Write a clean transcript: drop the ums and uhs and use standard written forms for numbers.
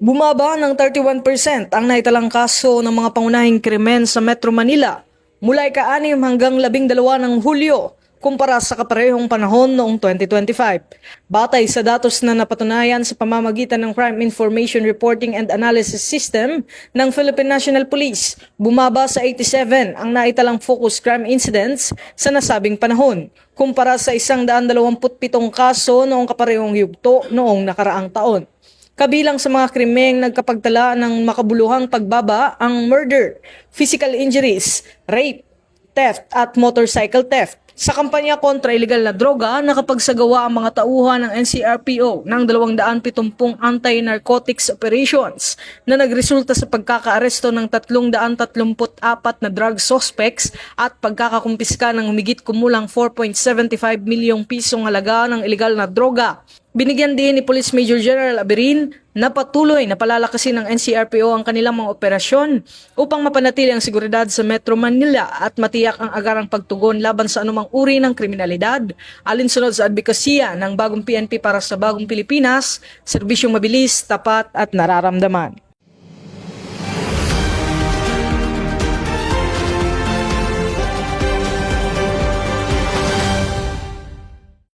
Bumaba ng 31% ang naitalang kaso ng mga pangunahing krimen sa Metro Manila mula ika-6 hanggang 12 ng Hulyo kumpara sa kaparehong panahon noong 2025. Batay sa datos na napatunayan sa pamamagitan ng Crime Information Reporting and Analysis System ng Philippine National Police, bumaba sa 87 ang naitalang focus crime incidents sa nasabing panahon kumpara sa 127 kaso noong kaparehong yugto noong nakaraang taon. Kabilang sa mga krimeng nagkapagtala ng makabuluhang pagbaba ang murder, physical injuries, rape, theft at motorcycle theft. Sa kampanya kontra ilegal na droga, nakapagsagawa ang mga tauhan ng NCRPO ng 270 anti-narcotics operations na nagresulta sa pagkakaaresto ng 334 na drug suspects at pagkakakumpiska ng humigit kumulang 4.75 milyong pisong halaga ng ilegal na droga. Binigyan din ni Police Major General Aberin na patuloy na palalakasin ng NCRPO ang kanilang mga operasyon upang mapanatili ang seguridad sa Metro Manila at matiyak ang agarang pagtugon laban sa anumang uri ng kriminalidad, alinsunod sa advokasya ng bagong PNP para sa bagong Pilipinas, serbisyong mabilis, tapat at nararamdaman.